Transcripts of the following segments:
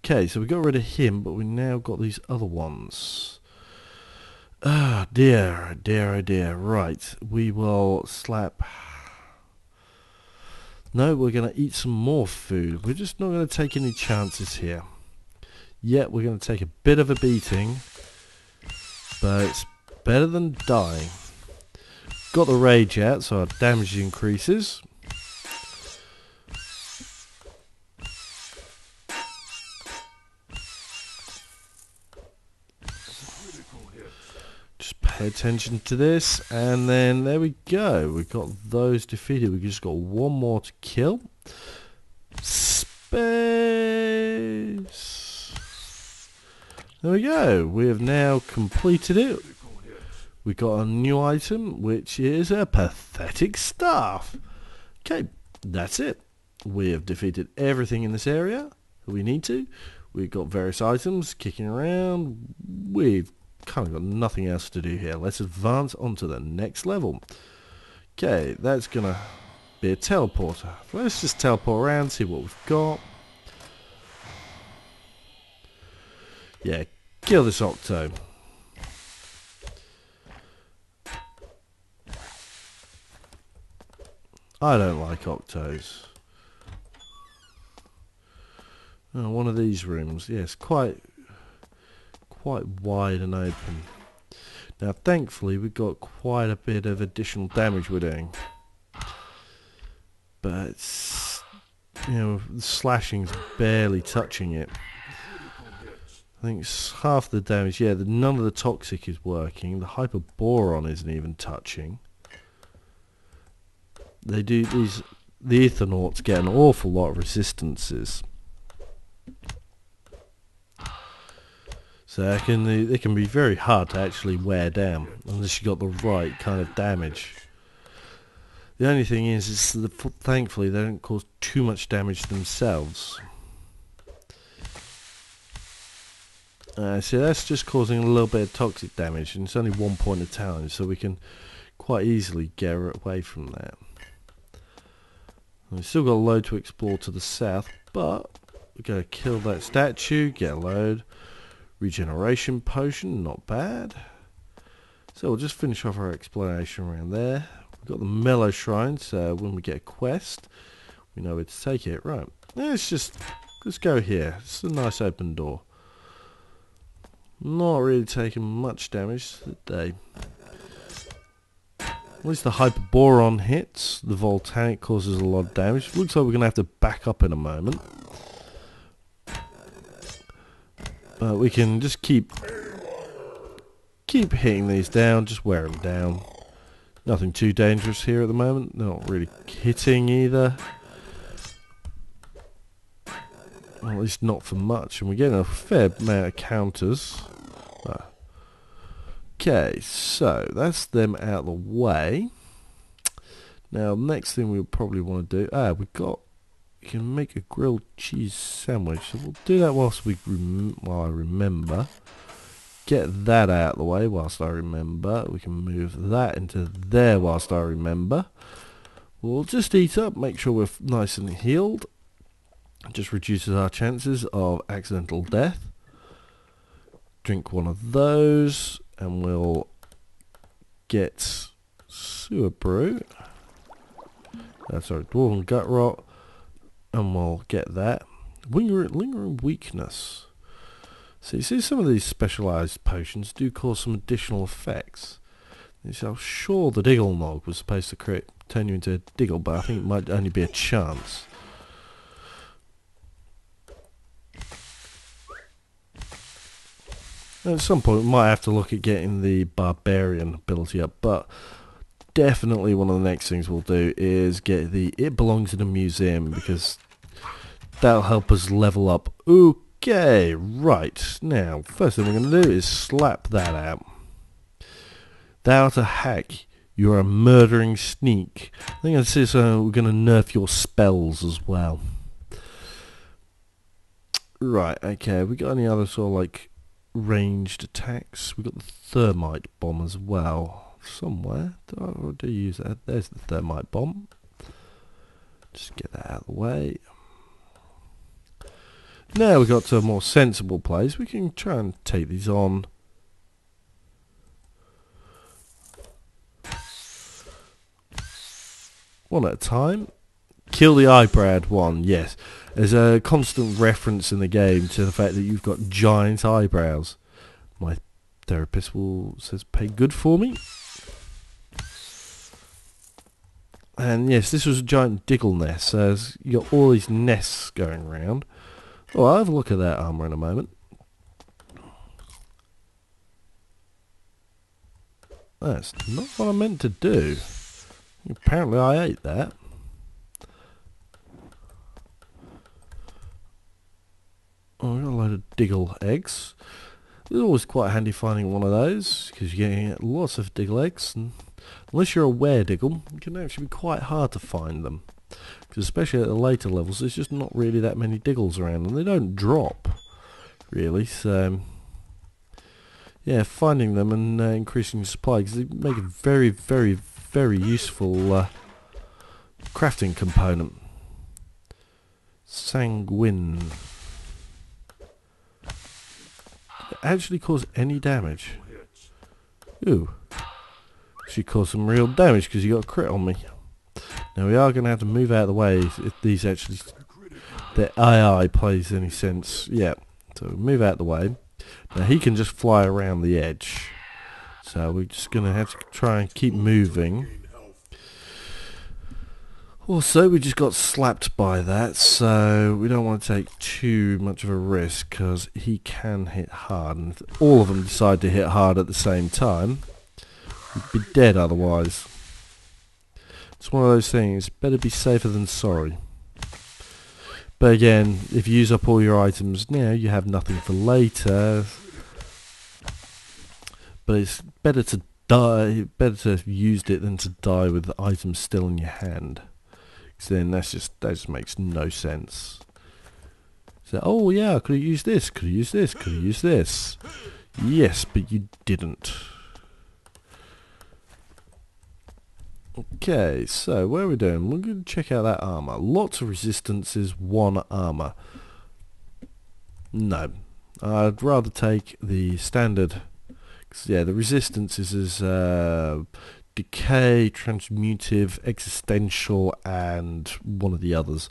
Okay, so we got rid of him, but we now got these other ones. Ah, dear, oh dear, oh dear. Right, we will slap... No, we're going to eat some more food. We're just not going to take any chances here. Yet, we're going to take a bit of a beating. But it's better than dying. Got the rage out, so our damage increases. Just pay attention to this, and then there we go. We've got those defeated. We've just got one more to kill. Space. There we go. We have now completed it. We got a new item, which is a pathetic staff. Okay, that's it. We have defeated everything in this area that we need to. We've got various items kicking around. We've kind of got nothing else to do here. Let's advance on to the next level. Okay, that's going to be a teleporter. Let's just teleport around, see what we've got. Yeah, kill this Octo. I don't like Octos. Oh, one of these rooms. Yes, quite wide and open. Now, thankfully, we've got quite a bit of additional damage we're doing. But it's, you know, the slashing's barely touching it. I think it's half the damage. Yeah, none of the toxic is working. The hyperboron isn't even touching. They do these. The Ethernauts get an awful lot of resistances, so they can be very hard to actually wear down unless you got the right kind of damage. The only thing is that thankfully they don't cause too much damage themselves. So that's just causing a little bit of toxic damage, and it's only 1 point a time, so we can quite easily get away from that. We've still got a load to explore to the south, but we're going to kill that statue, get a load. Regeneration potion, not bad. So we'll just finish off our exploration around there. We've got the Mellow Shrine, so when we get a quest, we know where to take it. Right, let's go here. It's a nice open door. Not really taking much damage today. At least the Hyperboron hits. The Volcanic causes a lot of damage. Looks like we're going to have to back up in a moment. But we can just keep hitting these down. Just wear them down. Nothing too dangerous here at the moment. They're not really hitting either. Well, at least not for much. And we're getting a fair amount of counters. Okay, so that's them out of the way. Now, next thing we'll probably want to do... we can make a grilled cheese sandwich. So we'll do that whilst while I remember. Get that out of the way whilst I remember. We can move that into there whilst I remember. We'll just eat up, make sure we're nice and healed. It just reduces our chances of accidental death. Drink one of those. And we'll get sewer brew. Sorry, dwarven gut rot. And we'll get that. Lingering weakness. So you see some of these specialised potions do cause some additional effects. I'm sure the Diggle Nog was supposed to turn you into a Diggle, but I think it might only be a chance. At some point we might have to look at getting the Barbarian ability up, but definitely one of the next things we'll do is get the It Belongs in a Museum, because that'll help us level up. Okay, right. Now, first thing we're going to do is slap that out. Thou art a hack. You're a murdering sneak. I think I see, so we're going to nerf your spells as well. Right, okay. We got any other sort of like ranged attacks? We got the thermite bomb as well somewhere. Do I use that? There's the thermite bomb. Just get that out of the way. Now we got to a more sensible place. We can try and take these on. One at a time. Kill the eyebrowed one, yes. There's a constant reference in the game to the fact that you've got giant eyebrows. My therapist says pay good for me. And yes, this was a giant Diggle nest, so you got all these nests going around. Oh, I'll have a look at that armour in a moment. That's not what I meant to do. Apparently I ate that. Oh, we got a load of Diggle eggs. It's always quite handy finding one of those, because you're getting lots of Diggle eggs, and unless you're a were-Diggle, it can actually be quite hard to find them. Because especially at the later levels, there's just not really that many Diggles around, and they don't drop, really, so yeah, finding them and increasing your supply, because they make a very, very, very useful crafting component. Sanguine. Actually cause any damage. Ooh. She caused some real damage because you got a crit on me. Now we are going to have to move out of the way if these actually... the AI plays any sense. Yeah. So move out of the way. Now he can just fly around the edge. So we're just going to have to try and keep moving. Also, we just got slapped by that, so we don't want to take too much of a risk because he can hit hard, and if all of them decide to hit hard at the same time, we'd be dead otherwise. It's one of those things, better be safer than sorry. But again, if you use up all your items now, you have nothing for later. But it's better to die, better to have used it than to die with the items still in your hand. Then that just makes no sense. So, oh yeah, I could have used this, could have used this, could have used this. Yes, but you didn't. Okay, so where are we doing? We're going to check out that armour. Lots of resistances, one armour. No, I'd rather take the standard. 'Cause, yeah, the resistances is decay, transmutive, existential, and one of the others.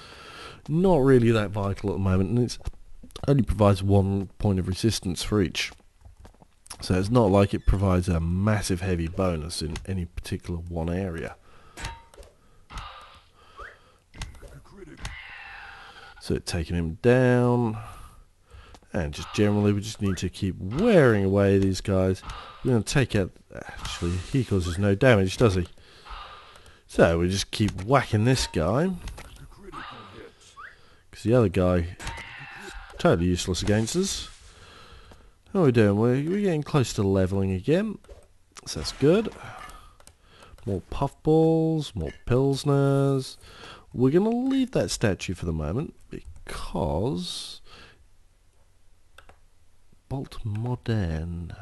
Not really that vital at the moment, and it only provides 1 point of resistance for each. So it's not like it provides a massive heavy bonus in any particular one area. So taking him down, and just generally we just need to keep wearing away these guys. We're going to take out... actually, he causes no damage, does he? So we just keep whacking this guy. Because the other guy is totally useless against us. How are we doing? We're getting close to leveling again. So that's good. More puffballs, more pilsners. We're going to leave that statue for the moment because... Bolt Modern.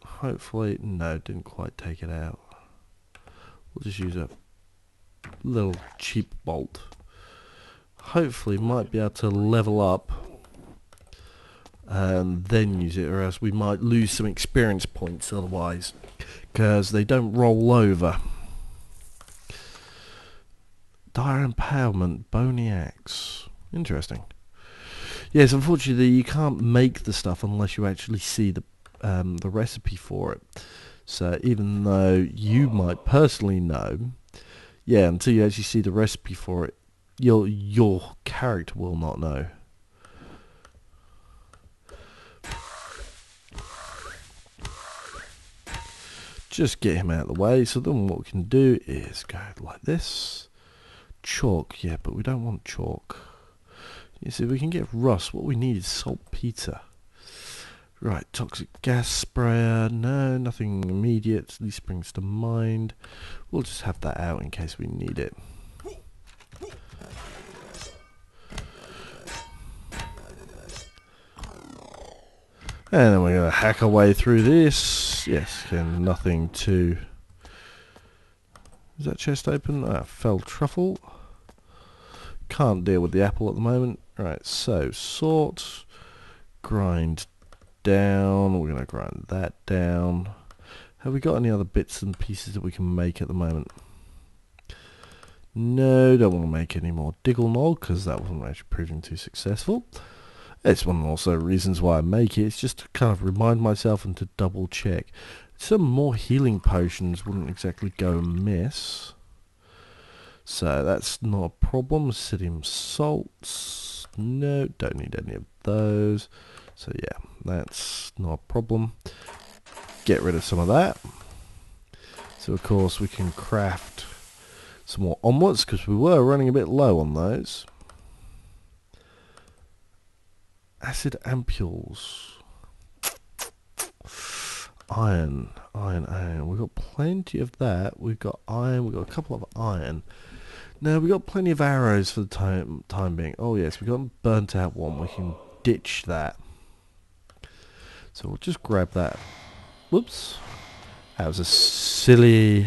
Hopefully, no, didn't quite take it out. We'll just use a little cheap bolt. Hopefully, might be able to level up and then use it, or else we might lose some experience points otherwise, because they don't roll over. Dire Empowerment, Bony Axe. Interesting. Yes, unfortunately, you can't make the stuff unless you actually see the recipe for it. So even though you might personally know, yeah, until you actually see the recipe for it, your character will not know. Just get him out of the way. So then what we can do is go like this. Chalk, yeah, but we don't want chalk. You see, we can get rust. What we need is saltpeter. Right, toxic gas sprayer. No, nothing immediate. At least springs to mind. We'll just have that out in case we need it. And then we're going to hack our way through this. Yes, and nothing to... Is that chest open? Ah, fell truffle. Can't deal with the apple at the moment. Right, so sort, grind down. We're going to grind that down. Have we got any other bits and pieces that we can make at the moment? No, don't want to make any more Diggle Gods because that wasn't actually proving too successful. It's one of also reasons why I make it. It's just to kind of remind myself and to double check. Some more healing potions wouldn't exactly go amiss. So that's not a problem. Acidium salts. No, don't need any of those. So yeah, that's not a problem. Get rid of some of that. So of course we can craft some more onwards because we were running a bit low on those. Acid ampules. Iron. We've got plenty of that. We've got iron. We've got a couple of iron. Now we've got plenty of arrows for the time being. Oh yes, we've got a burnt out one. We can ditch that. So we'll just grab that. Whoops. That was a silly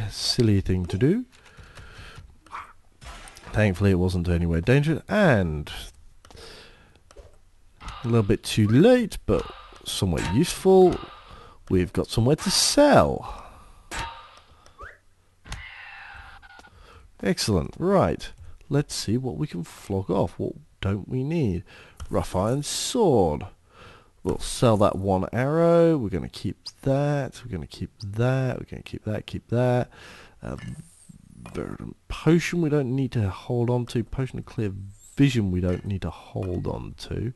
thing to do. Thankfully it wasn't anywhere dangerous. And a little bit too late, but somewhat useful. We've got somewhere to sell. Excellent. Right. Let's see what we can flog off. What don't we need? Rough iron sword. We'll sell that one arrow. We're going to keep that. We're going to keep that. We're going to keep that. Verdant potion we don't need to hold on to. Potion of clear vision we don't need to hold on to.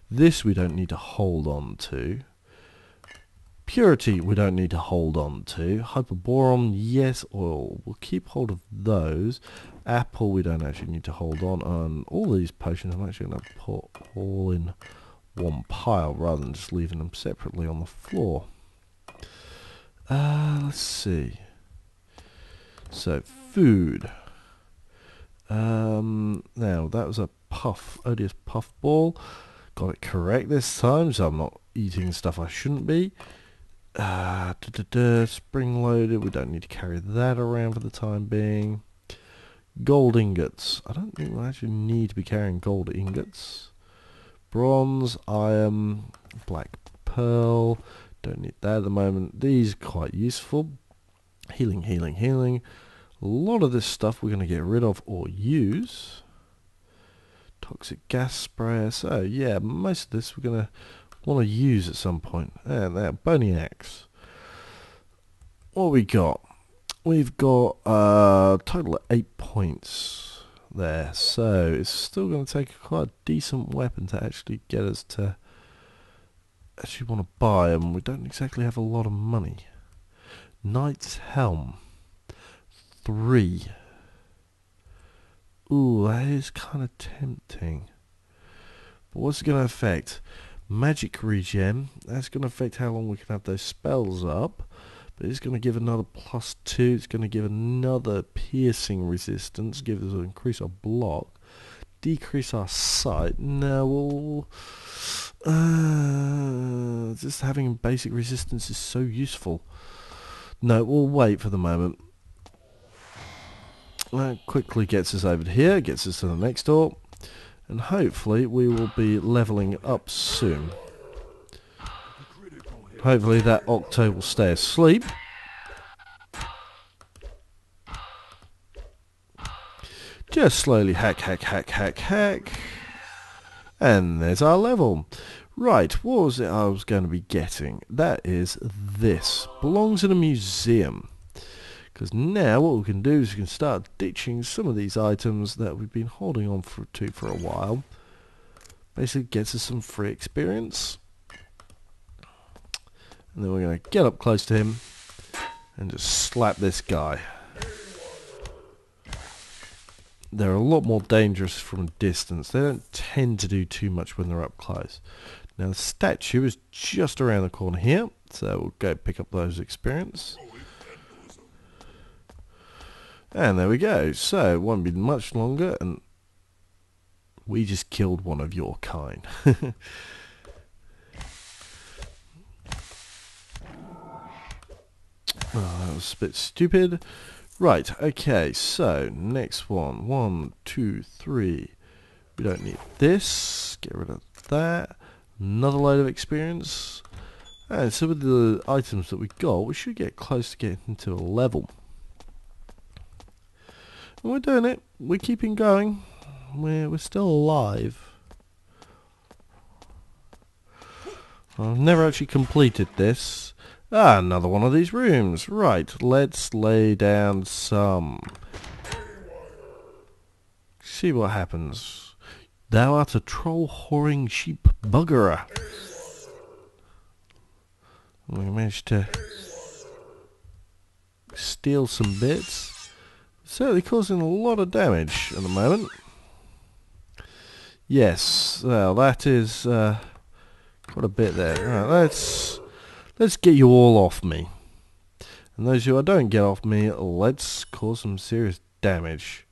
This we don't need to hold on to. Purity we don't need to hold on to. Hyperboron, yes, oil. We'll keep hold of those. Apple we don't actually need to hold on. All these potions I'm actually going to put all in one pile rather than just leaving them separately on the floor. Let's see. So, food. Now, that was a odious puff ball. Got it correct this time, so I'm not eating stuff I shouldn't be. Spring loaded, we don't need to carry that around for the time being. Gold ingots. I don't think we actually need to be carrying gold ingots. Bronze, iron, black pearl. Don't need that at the moment. These are quite useful. Healing. A lot of this stuff we're going to get rid of or use. Toxic gas sprayer. So yeah, most of this we're going to want to use at some point. And there, bony axe. What we got? We've got a total of 8 points there. So it's still going to take quite a decent weapon to actually get us to actually want to buy them. We don't exactly have a lot of money. Knight's helm. 3. Ooh, that is kind of tempting. But what's it going to affect? Magic regen. That's going to affect how long we can have those spells up. But it's going to give another +2. It's going to give another piercing resistance. Give us increase our block. Decrease our sight. No, we'll... just having basic resistance is so useful. No, we'll wait for the moment. That quickly gets us over here, gets us to the next door, and hopefully we will be leveling up soon. Hopefully that Octo will stay asleep. Just slowly hack. And there's our level. Right, what was it I was going to be getting? That is this. Belongs in a museum. Because now what we can do is we can start ditching some of these items that we've been holding on to for a while. Basically gets us some free experience. And then we're going to get up close to him and just slap this guy. They're a lot more dangerous from a distance. They don't tend to do too much when they're up close. Now the statue is just around the corner here, so we'll go pick up those experience. And there we go. So it won't be much longer, and we just killed one of your kind. Oh, that was a bit stupid. Right, okay, so next one. 1, 2, 3. We don't need this. Get rid of that. Another load of experience. And so with the items that we got, we should get close to getting to a level. And we're doing it. We're keeping going. We're still alive. I've never actually completed this. Another one of these rooms. Right, let's lay down some. See what happens. Thou art a troll-whoring sheep buggerer. We managed to steal some bits. Certainly causing a lot of damage at the moment. Yes, well, that is quite a bit there. Right, let's get you all off me. And those who I don't get off me, let's cause some serious damage.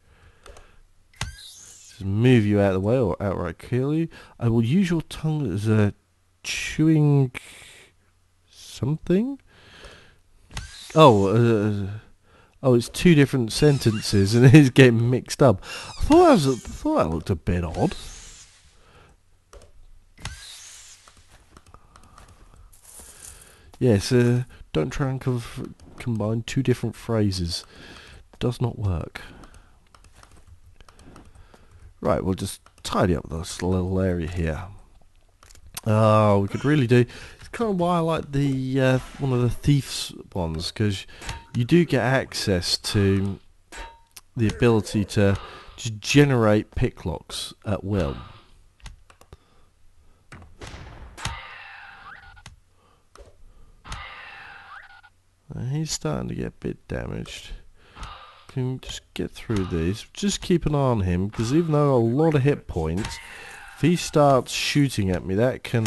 Just move you out of the way or outright kill you. I will use your tongue as a chewing something. Oh, it's two different sentences and it is getting mixed up. I thought that looked a bit odd. Yes, don't try and combine two different phrases. Does not work. Right, we'll just tidy up this little area here. Oh, we could really do. It's kind of why I like the one of the thieves ones, because you do get access to the ability to just generate picklocks at will. He's starting to get a bit damaged. Can we just get through these? Just keep an eye on him, because even though a lot of hit points, if he starts shooting at me, that can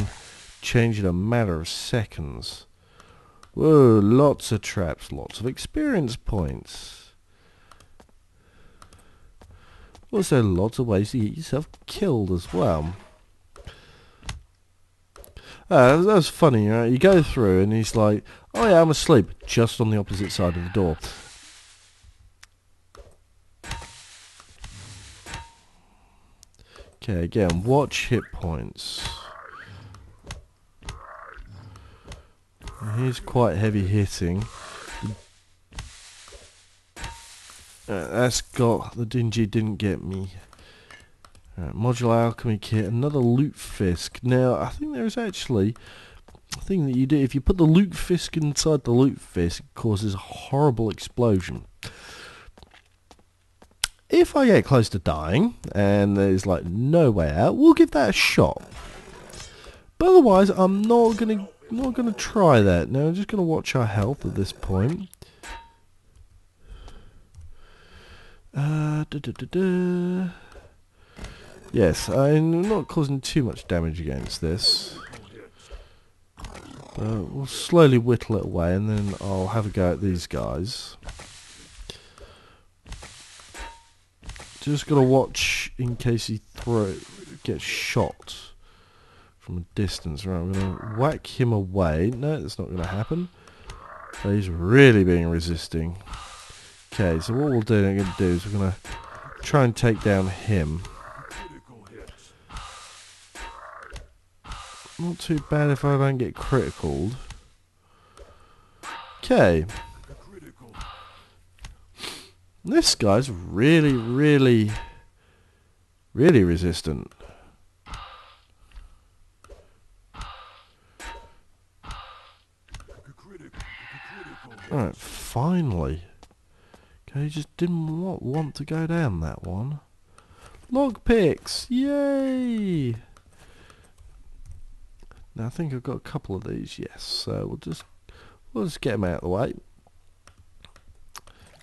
change in a matter of seconds. Whoa, lots of traps, lots of experience points. Also, lots of ways to get yourself killed as well. That was funny, right? You go through and he's like, oh yeah, I'm asleep, just on the opposite side of the door. Okay, again, watch hit points. He's quite heavy hitting. That's got, the dingy didn't get me. Modular alchemy kit, another loot fisk. Now, I think there is actually a thing that you do. If you put the loot fisk inside the loot fisk, it causes a horrible explosion. If I get close to dying, and there's like no way out, we'll give that a shot. But otherwise, I'm not gonna try that. Now, I'm just gonna watch our health at this point. Yes, I'm not causing too much damage against this. We'll slowly whittle it away, and then I'll have a go at these guys. Just gotta watch in case he gets shot from a distance. Right, I'm gonna whack him away. No, that's not gonna happen. But he's really being resisting. Okay, so what we'll do, I'm gonna do is we're gonna try and take down him. Not too bad if I don't get criticaled. Okay. This guy's really resistant. Alright, finally. Okay, he just didn't want to go down that one. Lockpicks! Yay! Now I think I've got a couple of these, yes. So we'll just get them out of the way.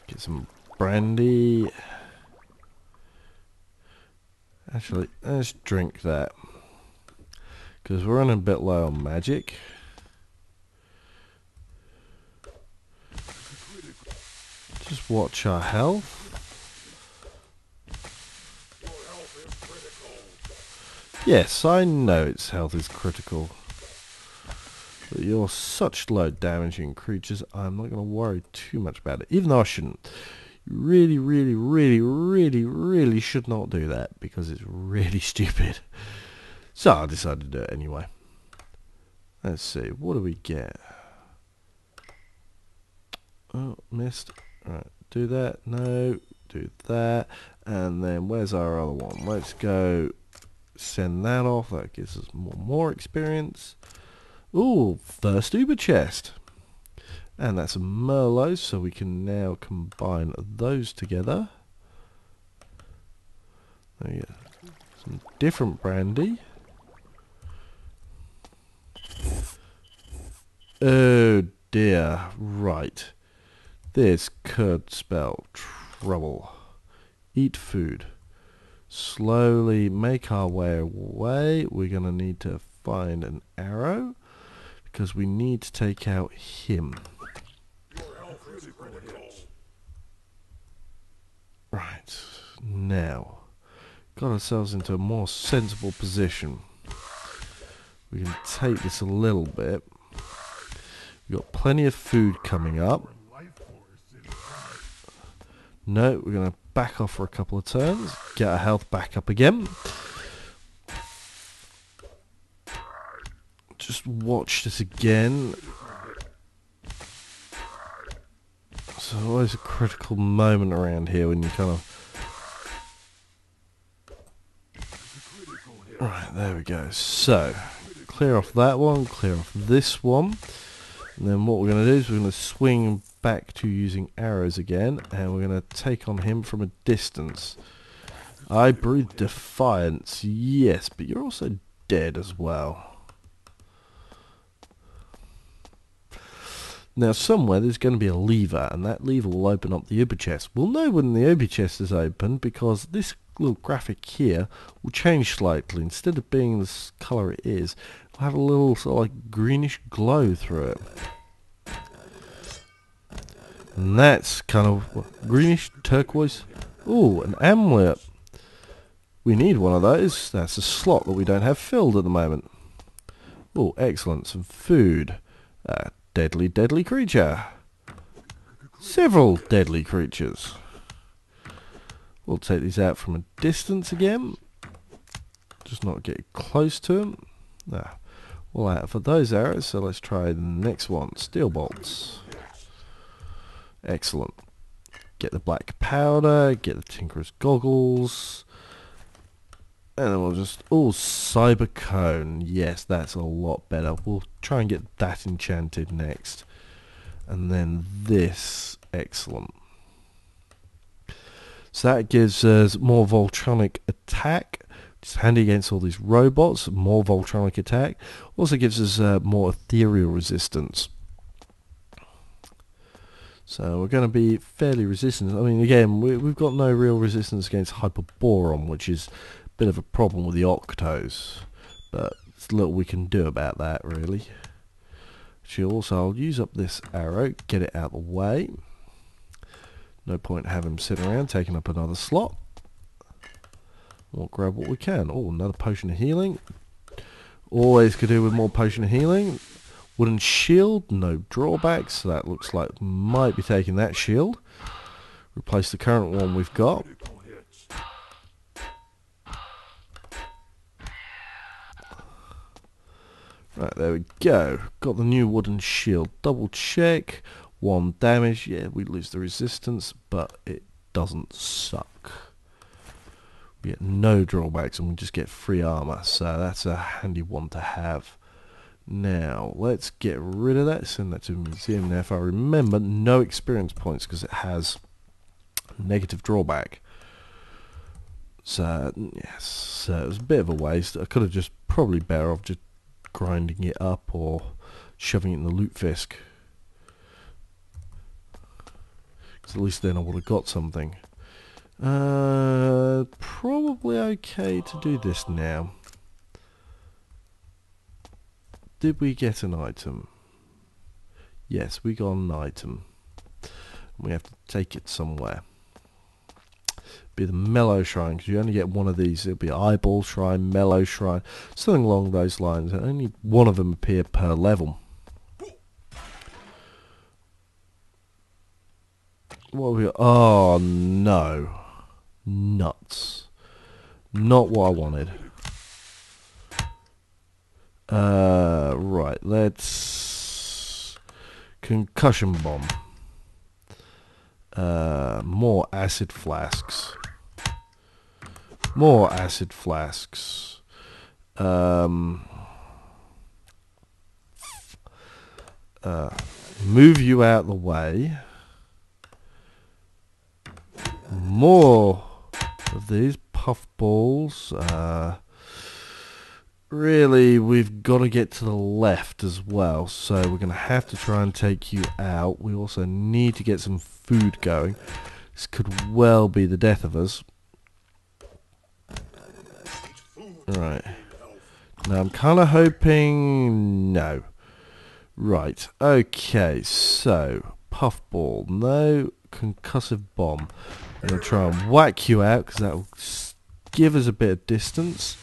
Get some brandy. Actually, let's drink that, because we're running a bit low on magic. Just watch our health. Yes, I know its health is critical. But you're such low damaging creatures, I'm not going to worry too much about it. Even though I shouldn't. Really, really, really, really, really should not do that because it's really stupid. So I decided to do it anyway. Let's see, what do we get? Oh, missed. Alright, do that. No, do that. And then where's our other one? Let's go send that off. That gives us more experience. Ooh, first Uber chest. And that's a Merlot, so we can now combine those together. There you go. Some different brandy. Oh dear, right. This could spell trouble. Eat food. Slowly make our way away. We're going to need to find an arrow because we need to take out him. Right, now, got ourselves into a more sensible position. We can take this a little bit. We've got plenty of food coming up. No, we're going to back off for a couple of turns, get our health back up again. Just watch this again. It's always a critical moment around here when you kind of... Right, there we go. So, clear off that one, clear off this one. And then what we're going to do is we're going to swing back to using arrows again. And we're going to take on him from a distance. I breathe defiance, yes, but you're also dead as well. Now somewhere there's going to be a lever, and that lever will open up the Uber chest. We'll know when the Uber chest is open because this little graphic here will change slightly. Instead of being the colour it is, it'll have a little sort of like greenish glow through it. And that's kind of what, greenish turquoise. Ooh, an amulet. We need one of those. That's a slot that we don't have filled at the moment. Oh, excellent. Some food. Deadly creature. Several deadly creatures. We'll take these out from a distance again. Just not get close to them. We'll out for those arrows, so let's try the next one. Steel bolts. Excellent. Get the black powder, get the Tinkerer's goggles. And then we'll just... Oh, cyber cone. Yes, that's a lot better. We'll try and get that enchanted next. And then this. Excellent. So that gives us more Voltronic attack. Which is handy against all these robots. More Voltronic attack. Also gives us more ethereal resistance. So we're going to be fairly resistant. I mean, again, we've got no real resistance against Hyperboron, which is... bit of a problem with the Octos, but there's little we can do about that really. Actually, also I'll use up this arrow, get it out of the way. No point having him sitting around taking up another slot. We'll grab what we can. Oh, another potion of healing. Always could do with more potion of healing. Wooden shield, no drawbacks, so that looks like might be taking that shield. Replace the current one we've got. Right, there we go. Got the new wooden shield. Double check. 1 damage. Yeah, we lose the resistance, but it doesn't suck. We get no drawbacks and we just get free armor. So that's a handy one to have. Now, let's get rid of that. Send that to the museum. Now, if I remember, no experience points because it has negative drawback. So, yes. So it was a bit of a waste. I could have just probably better off just grinding it up or shoving it in the loot fisk, because at least then I would have got something. Probably okay to do this now. Did we get an item? Yes, we got an item. We have to take it somewhere. Be the Mellow Shrine, because you only get one of these. It'll be Eyeball Shrine, Mellow Shrine, something along those lines, and only one of them appear per level. What are we? Oh no, nuts! Not what I wanted. Right. Let's concussion bomb. More acid flasks. More acid flasks. Move you out the way. More of these puffballs. Really, we've got to get to the left as well, so we're going to have to try and take you out. We also need to get some food going. This could well be the death of us. Right. Now, I'm kind of hoping... No. Right. Okay, so... Puffball. No concussive bomb. I'm going to try and whack you out, because that will give us a bit of distance.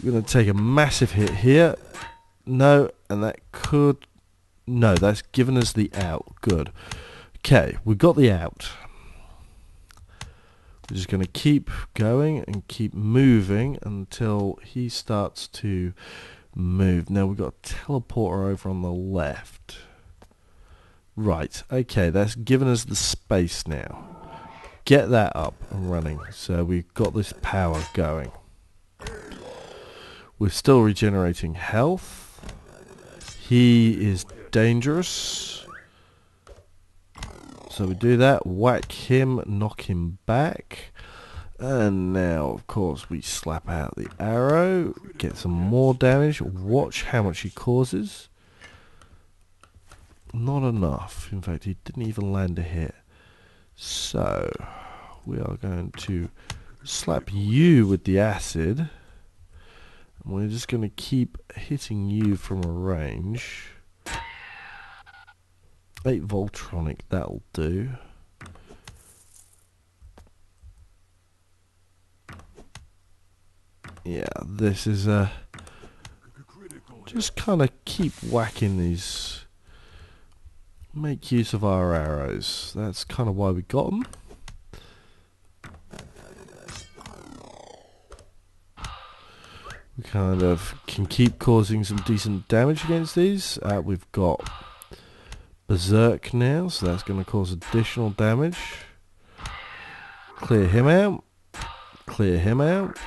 We're going to take a massive hit here. No, and that could... No, that's given us the out. Good. Okay, we've got the out. We're just going to keep going and keep moving until he starts to move. Now we've got a teleporter over on the left. Right, okay, that's given us the space now. Get that up and running. So we've got this power going. We're still regenerating health. He is dangerous. So we do that, whack him, knock him back. And now, of course, we slap out the arrow, get some more damage. Watch how much he causes. Not enough. In fact, he didn't even land a hit. So, we are going to slap you with the acid. And we're just going to keep hitting you from a range. 8 Voltronic, that'll do. Yeah, this is just kind of keep whacking these. Make use of our arrows. That's kind of why we got them. We kind of can keep causing some decent damage against these. We've got Berserk now, so that's going to cause additional damage. Clear him out. Clear him out.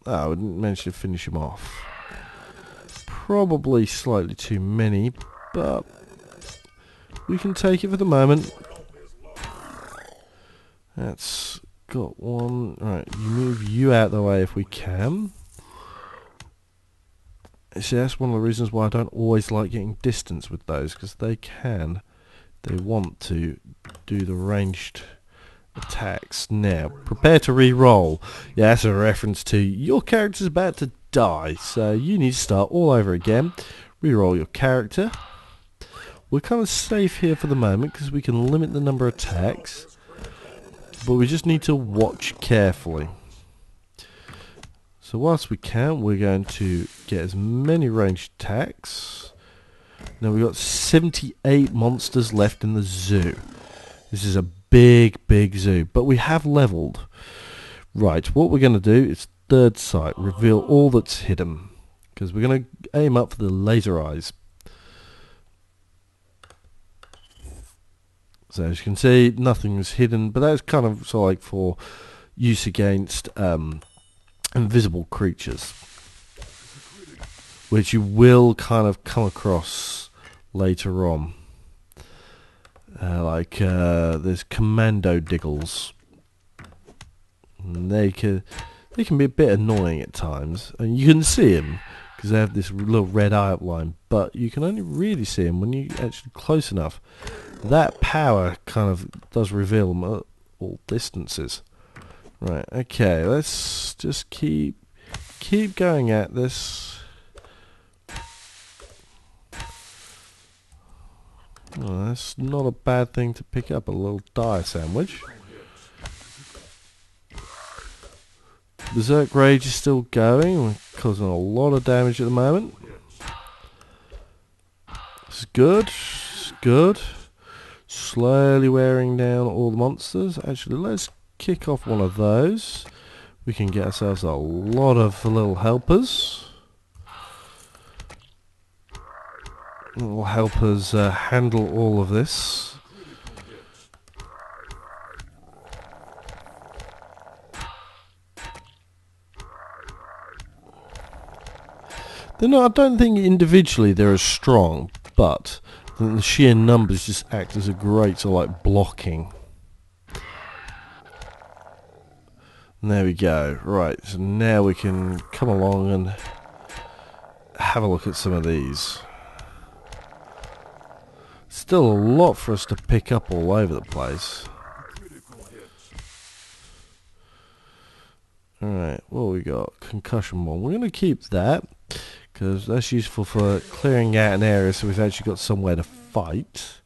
Oh, I didn't manage to finish him off. Probably slightly too many, but we can take it for the moment. That's got one. Right, you move you out the way if we can. See, that's one of the reasons why I don't always like getting distance with those, because they want to do the ranged attacks. Now, prepare to re-roll. Yeah, that's a reference to your character's about to die, so you need to start all over again. Re-roll your character. We're kind of safe here for the moment because we can limit the number of attacks, but we just need to watch carefully. So whilst we can, we're going to get as many ranged attacks. Now we've got 78 monsters left in the zoo. This is a big zoo, but we have leveled. Right, what we're going to do is third sight, reveal all that's hidden, because we're going to aim up for the laser eyes. So as you can see, nothing is hidden, but that's kind of sort of like for use against invisible creatures, which you will kind of come across later on. There's commando diggles. And they can be a bit annoying at times, and you can see them because they have this little red outline, but you can only really see them when you're actually close enough. That power kind of does reveal them at all distances. Right, okay, let's just keep going at this. Well, that's not a bad thing to pick up, a little dire sandwich. Berserk Rage is still going, we're causing a lot of damage at the moment. This is good, it's good. slowly wearing down all the monsters. Actually, let's kick off one of those. We can get ourselves a lot of little helpers. Will help us handle all of this. They're not, I don't think individually they're as strong, but the sheer numbers just act as a great sort of like blocking. And there we go. Right, so now we can come along and have a look at some of these. Still a lot for us to pick up all over the place. Alright, what we got? Concussion bomb. We're going to keep that, because that's useful for clearing out an area so we've actually got somewhere to fight.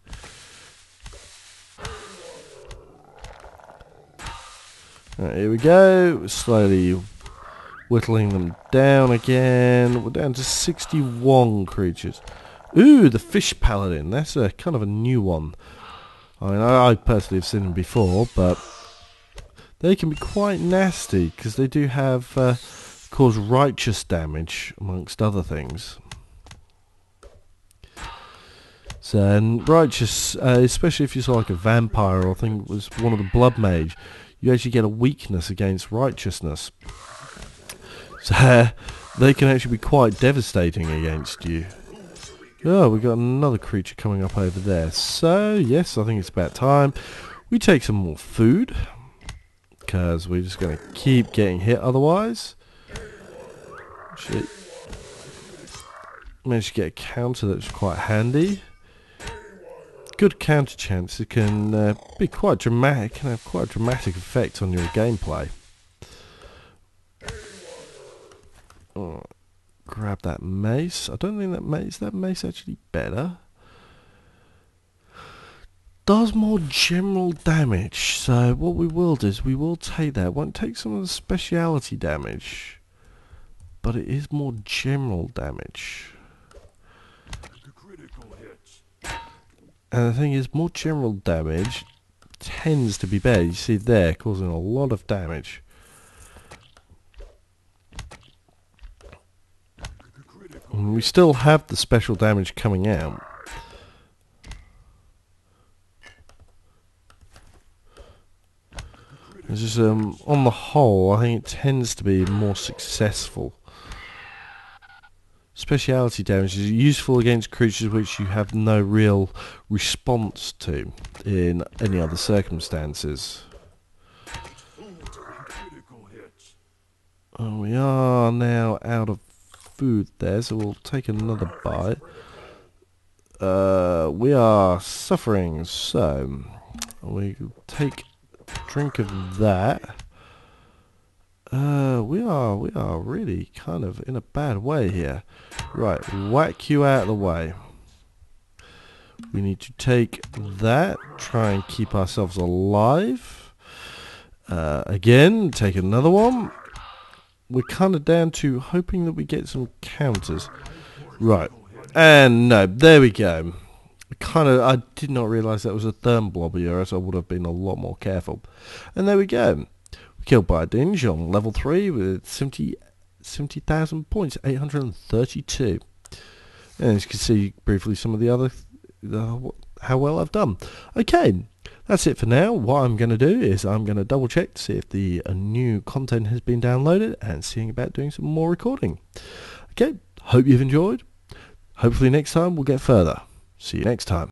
Alright, here we go. We're slowly whittling them down again. We're down to 61 creatures. Ooh, the fish paladin. That's a kind of a new one. I mean, I personally have seen them before, but they can be quite nasty because they do have cause righteous damage amongst other things. So, and righteous, especially if you're sort of like a vampire, or I think it was one of the blood mage, you actually get a weakness against righteousness. So they can actually be quite devastating against you. Oh, we got another creature coming up over there. So, yes, I think it's about time we take some more food, because we're just going to keep getting hit otherwise. Shit. Managed to get a counter that's quite handy. Good counter chance. It can be quite dramatic, can have quite a dramatic effect on your gameplay. Oh. Grab that mace. I don't think that mace actually better. Does more general damage. So what we will do is we will take that. Won't take some of the speciality damage, but it is more general damage. And the thing is, more general damage tends to be better. You see there, causing a lot of damage. We still have the special damage coming out. It's just, on the whole, I think it tends to be more successful. Speciality damage is useful against creatures which you have no real response to in any other circumstances. And we are now out of food there, so we'll take another bite. We are suffering, so we take a drink of that. We are really kind of in a bad way here. Right, whack you out of the way. We need to take that, try and keep ourselves alive. Again, take another one. We're kind of down to hoping that we get some counters. Right. And no, there we go. I did not realise that was a therm blobby, or else I would have been a lot more careful. And there we go. We killed by a dinge on level 3 with 70,000 points, 832. And as you can see briefly some of the other, how well I've done. Okay. That's it for now. What I'm going to do is I'm going to double check to see if the new content has been downloaded and seeing about doing some more recording. Okay, hope you've enjoyed. Hopefully next time we'll get further. See you next time.